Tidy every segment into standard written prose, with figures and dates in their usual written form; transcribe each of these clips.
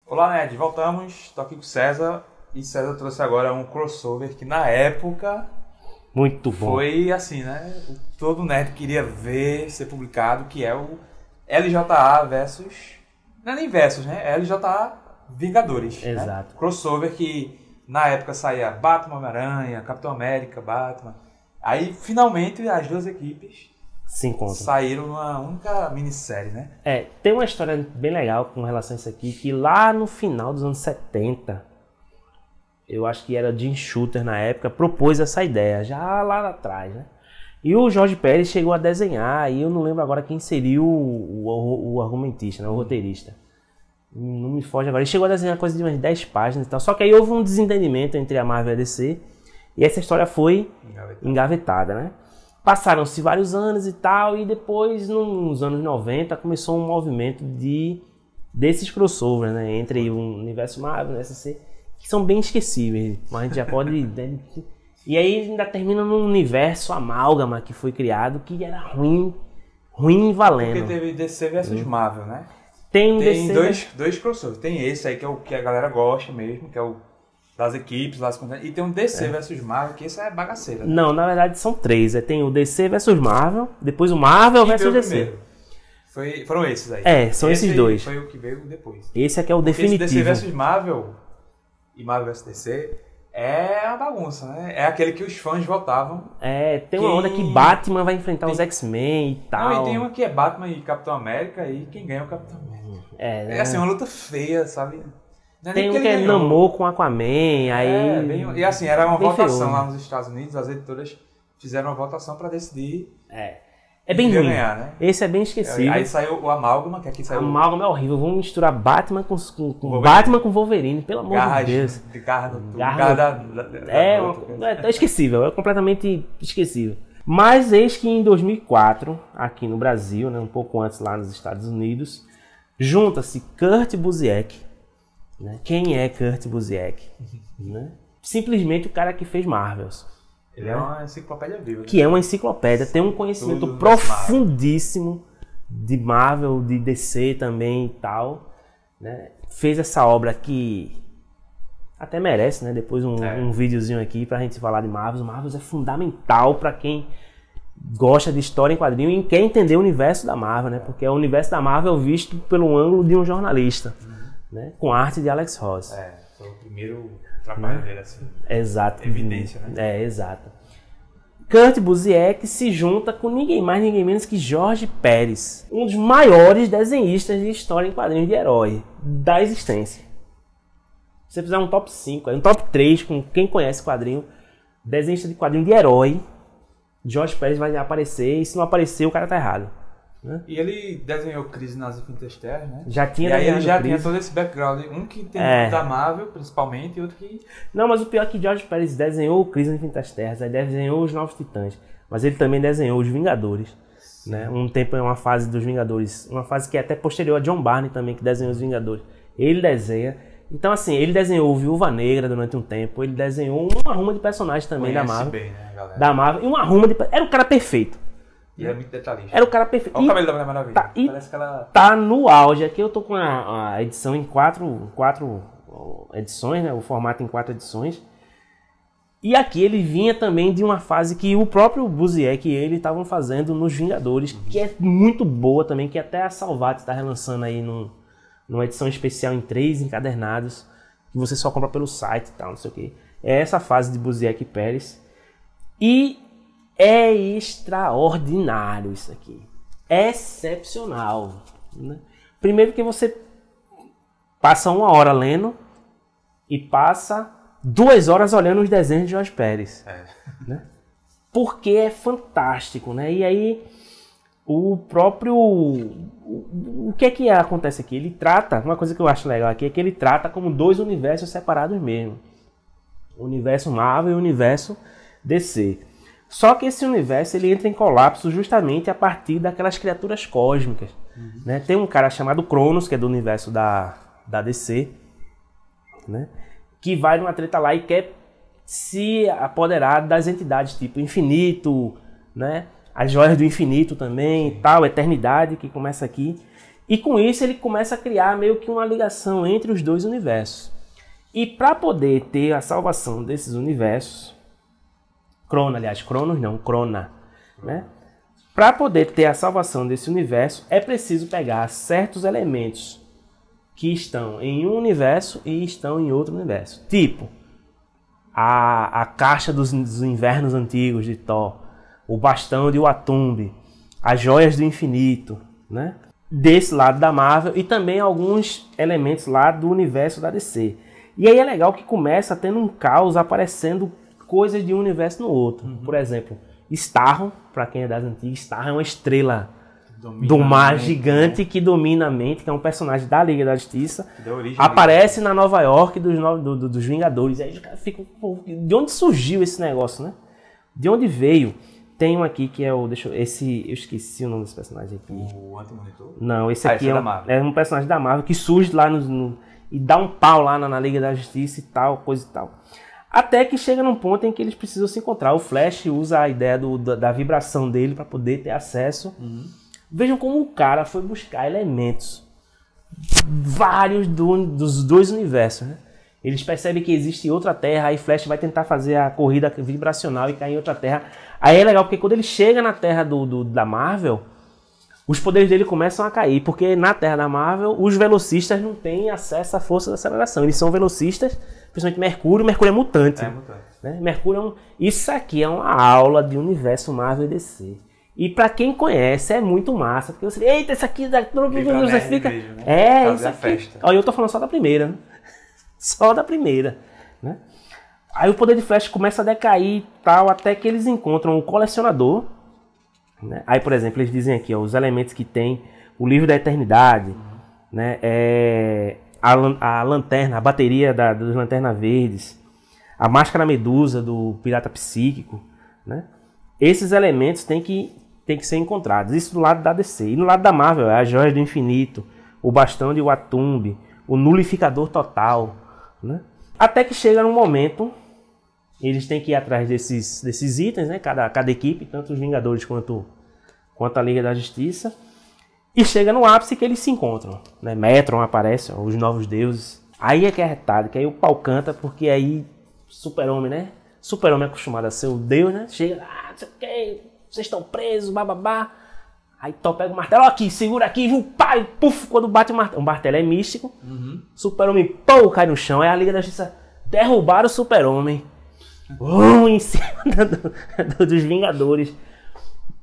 Olá, Ned, voltamos. Estou aqui com o César e César trouxe agora um crossover que na época muito bom. Foi assim, né? Todo nerd queria ver ser publicado, que é o LJA versus... Não é nem versus, né? É LJA Vingadores. Exato. Né? Crossover que na época saía Batman, Homem-Aranha, Capitão América, Batman. Aí finalmente as duas equipes se encontram. Saíram numa única minissérie, né? Tem uma história bem legal com relação a isso aqui, que lá no final dos anos 70, eu acho que era Jim Shooter na época, propôs essa ideia, já lá atrás, né? E o Jorge Pérez chegou a desenhar, e eu não lembro agora quem seria o argumentista, né? O roteirista. Não me foge agora. Ele chegou a desenhar coisa de umas 10 páginas e tal, só que aí houve um desentendimento entre a Marvel e a DC, e essa história foi engavetada, né? Passaram-se vários anos e tal, e depois, nos anos 90, começou um movimento desses crossovers, né? Entre o universo Marvel e o SC, que são bem esquecíveis, mas a gente já pode... E aí ainda termina num universo amálgama que foi criado, que era ruim valendo. Porque teve DC versus Marvel, né? Tem dois crossovers. Tem esse aí que é o que a galera gosta mesmo, que é o das equipes, e tem um DC versus Marvel, que isso é bagaceira. Né? Não, na verdade são três. Tem o DC versus Marvel, depois o Marvel versus DC. Foram esses aí. São esses dois. Foi o que veio depois. Esse aqui é o definitivo. Esse DC versus Marvel e Marvel versus DC é uma bagunça, né? É aquele que os fãs votavam. Tem uma onda que Batman vai enfrentar os X-Men e tal. Não, e tem uma que é Batman e Capitão América, e quem ganha é o Capitão América. É assim, uma luta feia, sabe? Tem um que é Namor com Aquaman, aí... E assim, era uma votação lá nos Estados Unidos, as editoras fizeram uma votação pra decidir... É bem ruim. Ganhar, né? Esse é bem esquecível. Aí saiu o Amálgama, que aqui saiu... Amálgama é horrível, vamos misturar Batman com Batman com Wolverine, pelo amor de Deus. É esquecível, é completamente esquecível. Mas eis que em 2004, aqui no Brasil, né, um pouco antes lá nos Estados Unidos, junta-se Kurt Busiek. Né? Quem é Kurt Busiek? Né? Simplesmente o cara que fez Marvels. Ele é uma enciclopédia viva. Né? Que é uma enciclopédia, tem um conhecimento profundíssimo de Marvel, de DC também e tal. Né? Fez essa obra que até merece, né? Depois um videozinho aqui pra gente falar de Marvels. Marvels é fundamental pra quem gosta de história em quadrinho e quer entender o universo da Marvel, né? Porque é o universo da Marvel visto pelo ângulo de um jornalista. Né? Com arte de Alex Ross. Foi o primeiro trabalho dele, assim. Exato. Evidência, né? Exato. Kurt Busiek se junta com ninguém mais, ninguém menos que Jorge Pérez, um dos maiores desenhistas de história em quadrinhos de herói da existência. Se você fizer um top 5, um top 3 com quem conhece quadrinho, desenhista de quadrinho de herói, Jorge Pérez vai aparecer, e se não aparecer, o cara tá errado. Né? E ele desenhou Crise nas Infinitas Terras, né? Já tinha. E aí ele já tinha todo esse background. Um que tem da Marvel, principalmente, e outro que... Não, mas o pior é que Jorge Pérez desenhou Crise nas Infinitas Terras, aí desenhou os Novos Titãs, mas ele também desenhou os Vingadores. Né? Um tempo é uma fase dos Vingadores, uma fase que é até posterior a John Barney também, que desenhou os Vingadores. Ele desenha. Então, assim, ele desenhou Viúva Negra durante um tempo, ele desenhou uma ruma de personagens também da Marvel. Bem, né, galera? Da Marvel, e uma ruma de... Era o cara perfeito. E é muito detalhista. Era o cara perfeito. Olha o cabelo da Mulher Maravilha. Parece que ela... Tá no auge. Aqui eu tô com a edição em quatro edições, né? O formato em 4 edições. E aqui ele vinha também de uma fase que o próprio Busiek e ele estavam fazendo nos Vingadores, que é muito boa também, que até a Salvat está relançando aí numa edição especial em 3 encadernados, que você só compra pelo site e tal, não sei o que. É essa fase de Busiek e Pérez. E é extraordinário isso aqui. Excepcional. Né? Primeiro que você passa 1 hora lendo e passa 2 horas olhando os desenhos de Jorge Pérez. Né? Porque é fantástico. Né? E aí, o que acontece aqui? Ele trata, uma coisa que eu acho legal aqui, é que ele trata como 2 universos separados mesmo. O universo Marvel e o universo DC. Só que esse universo ele entra em colapso justamente a partir daquelas criaturas cósmicas. Né? Tem um cara chamado Cronos, que é do universo da DC, né? Que vai numa treta lá e quer se apoderar das entidades tipo Infinito, né? As Joias do Infinito também, e tal, Eternidade, que começa aqui. E com isso ele começa a criar meio que uma ligação entre os dois universos. E para poder ter a salvação desses universos, Crona, né? Para poder ter a salvação desse universo, é preciso pegar certos elementos que estão em um universo e estão em outro universo. Tipo, a caixa dos invernos antigos de Thor, o bastão de Watumbi, as joias do infinito, né? Desse lado da Marvel, e também alguns elementos lá do universo da DC. E aí é legal que começa tendo um caos aparecendo coisas de um universo no outro. Por exemplo, Starro, para quem é das antigas, Starro é uma estrela do mar gigante, né? Que domina a mente, que é um personagem da Liga da Justiça. Aparece na Nova York dos Vingadores. E aí os caras ficam, de onde surgiu esse negócio, né? De onde veio? Tem um aqui que é o... eu esqueci o nome desse personagem aqui. O Anti-Monitor? Não, esse aqui é um personagem da Marvel que surge lá e dá um pau lá na Liga da Justiça e tal, coisa e tal. Até que chega num ponto em que eles precisam se encontrar. O Flash usa a ideia da vibração dele para poder ter acesso. Vejam como o cara foi buscar elementos vários dos dois universos, né? Eles percebem que existe outra Terra, aí Flash vai tentar fazer a corrida vibracional e cair em outra Terra. Aí é legal porque quando ele chega na Terra da Marvel, os poderes dele começam a cair, porque na Terra da Marvel os velocistas não têm acesso à força da aceleração. Eles são velocistas, principalmente Mercúrio. Mercúrio é mutante. Né? Mercúrio Isso aqui é uma aula de universo Marvel e DC. E pra quem conhece é muito massa, porque você, eita, isso aqui você fica... Mesmo, né? Isso aqui. Olha, eu tô falando só da primeira, né? Só da primeira, né? Aí o poder de Flash começa a decair e tal, até que eles encontram o colecionador, né? Aí, por exemplo, eles dizem aqui, ó, os elementos que tem o livro da eternidade, né? A lanterna, a bateria dos Lanternas Verdes, a máscara medusa do pirata psíquico, né? Esses elementos têm que ser encontrados. Isso do lado da DC. E no lado da Marvel, é as joias do infinito, o bastão de Watumbi, o nulificador total, né? Até que chega num momento, eles têm que ir atrás desses itens, né? Cada equipe, tanto os Vingadores quanto a Liga da Justiça. E chega no ápice que eles se encontram, né? Metron aparece, ó, os novos deuses. Aí é que é retado, que aí o pau canta, porque aí Super-Homem, né? Super-Homem é acostumado a ser o deus, né? Chega, não sei o que, vocês estão presos, bababá. Aí Thor pega o martelo, ó, aqui, segura aqui, pai, puf, quando bate o martelo é místico. Super-Homem, pô, cai no chão. Aí a Liga da Justiça derrubaram o Super-Homem. Em cima dos Vingadores.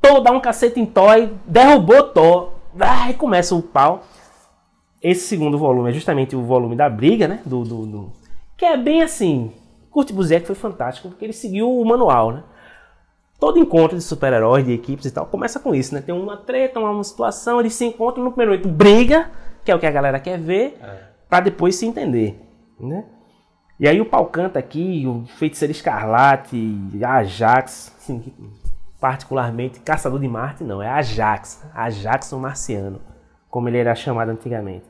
Thor dá um cacete em Thor e derrubou Thor. Aí começa o pau. Esse segundo volume é justamente o volume da briga, né? Que é bem assim. Kurt Busiek foi fantástico, porque ele seguiu o manual, né? Todo encontro de super-heróis, de equipes e tal, começa com isso, né? Tem uma treta, uma situação, eles se encontram no primeiro momento, briga, que é o que a galera quer ver, pra depois se entender, né? E aí o pau canta aqui, o Feiticeiro Escarlate, Ajax, assim, particularmente, Caçador de Marte, não, é Ajax o marciano, como ele era chamado antigamente.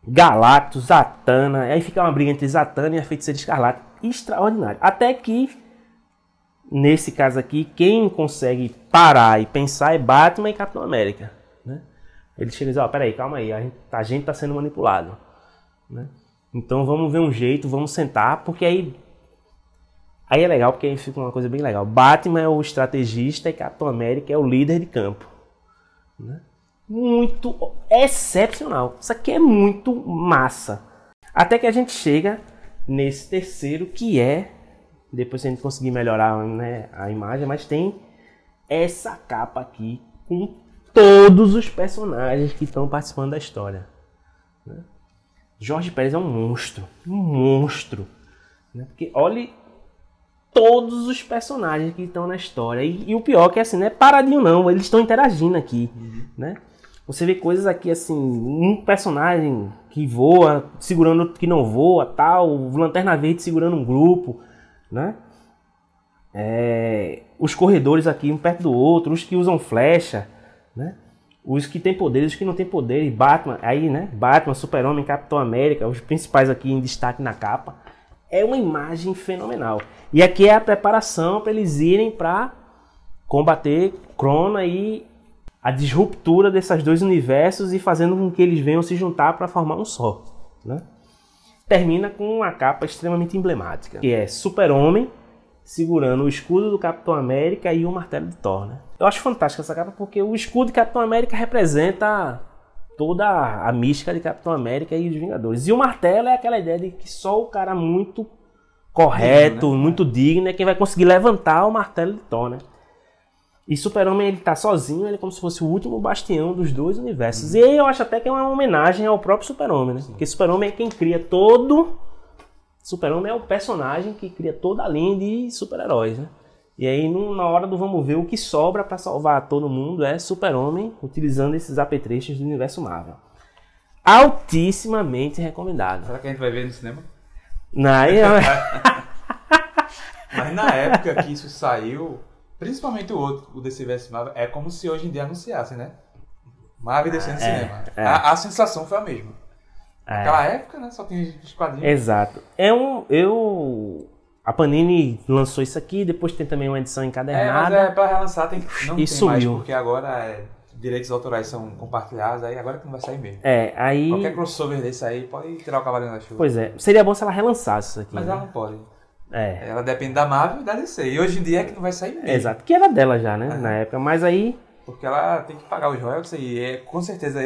Galactus, Zatanna, aí fica uma briga entre Zatanna e a Feiticeira Escarlate, extraordinário. Até que, nesse caso aqui, quem consegue parar e pensar é Batman e Capitão América, né? Ele chega e diz, ó, peraí, calma aí, a gente tá sendo manipulado, né? Então vamos ver um jeito, vamos sentar, porque aí é legal, porque aí fica uma coisa bem legal. Batman é o estrategista e Capitão América é o líder de campo, né? Muito excepcional. Isso aqui é muito massa. Até que a gente chega nesse terceiro, que é... Depois se a gente conseguir melhorar, né, a imagem, mas tem essa capa aqui com todos os personagens que estão participando da história, né? Jorge Pérez é um monstro, né? Porque olhe todos os personagens que estão na história. E o pior é que assim, não é paradinho não, eles estão interagindo aqui, né? Você vê coisas aqui assim, um personagem que voa, segurando outro que não voa, tal, o Lanterna Verde segurando um grupo, né? Os corredores aqui um perto do outro, os que usam flecha, né? Os que têm poderes, os que não têm poderes, Batman, aí, né? Batman, Super-Homem, Capitão América, os principais aqui em destaque na capa. É uma imagem fenomenal. E aqui é a preparação para eles irem para combater Crona e a disruptura desses dois universos e fazendo com que eles venham se juntar para formar um só, né? Termina com uma capa extremamente emblemática, que é Super-Homem segurando o escudo do Capitão América e o martelo de Thor, né? Eu acho fantástica essa capa porque o escudo de Capitão América representa toda a mística de Capitão América e os Vingadores. E o martelo é aquela ideia de que só o cara muito correto, digno, né? Muito digno é quem vai conseguir levantar o martelo de Thor, né? E Super-Homem, ele tá sozinho, ele é como se fosse o último bastião dos dois universos. E aí eu acho até que é uma homenagem ao próprio Super-Homem, né? Porque Super-Homem é quem cria todo... Super-Homem é o personagem que cria toda a linha de super-heróis, né? E aí, na hora do vamos ver, o que sobra pra salvar todo mundo é Super-Homem, utilizando esses apetrechos do universo Marvel. Altissimamente recomendado. Será que a gente vai ver no cinema? Não, Mas na época que isso saiu... Principalmente o outro, o DC vs Marvel, é como se hoje em dia anunciassem, né? Marvel e DC no cinema. A sensação foi a mesma. Naquela época, né? Só tinha os quadrinhos. Exato. A Panini lançou isso aqui, depois tem também uma edição encadernada. Mas pra relançar não tem sumiu. Mais, porque agora direitos autorais são compartilhados, aí agora que não vai sair mesmo. Aí... Qualquer crossover desse aí pode tirar o Cavaleiro da Chuva. Pois é, seria bom se ela relançasse isso aqui. Mas né? ela não pode. Ela depende da Marvel e da DC. E hoje em dia é que não vai sair mesmo. Exato, que era dela já, né? Na época, mas aí... Porque ela tem que pagar os royalties e com certeza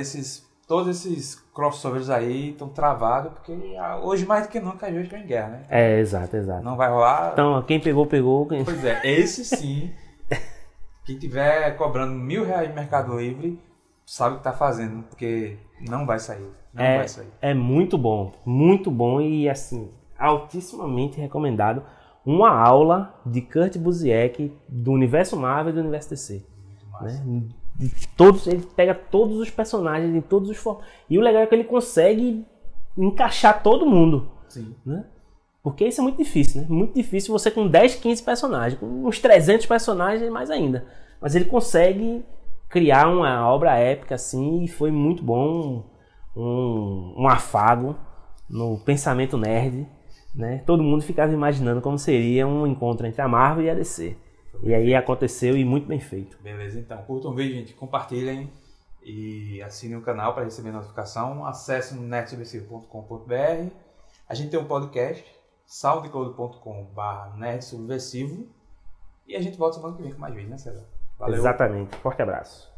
todos esses crossovers aí estão travados, porque hoje mais do que nunca as duas estão em guerra, né? Exato. Não vai rolar... Então, quem pegou. Pois é, esse sim, quem tiver cobrando R$1.000 no Mercado Livre, sabe o que tá fazendo, porque não vai sair. Não vai sair. É muito bom e assim... altissimamente recomendado uma aula de Kurt Busiek do universo Marvel e do universo DC, né? Ele pega todos os personagens em todos os formatos, e o legal é que ele consegue encaixar todo mundo. Sim. Né? Porque isso é muito difícil, né? Muito difícil você com 10, 15 personagens, com uns 300 personagens mais ainda, mas ele consegue criar uma obra épica assim, e foi muito bom, um afago no pensamento nerd. Né? Todo mundo ficava imaginando como seria um encontro entre a Marvel e a DC. E aí aconteceu e muito bem feito. Beleza, então. Curtam o vídeo, gente. Compartilhem e assinem o canal para receber notificação. Acessem nerdsubversivo.com.br. A gente tem um podcast, soundcloud.com/nerdsubversivo. E a gente volta semana que vem com mais vídeos, né, César? Valeu. Exatamente. Forte abraço.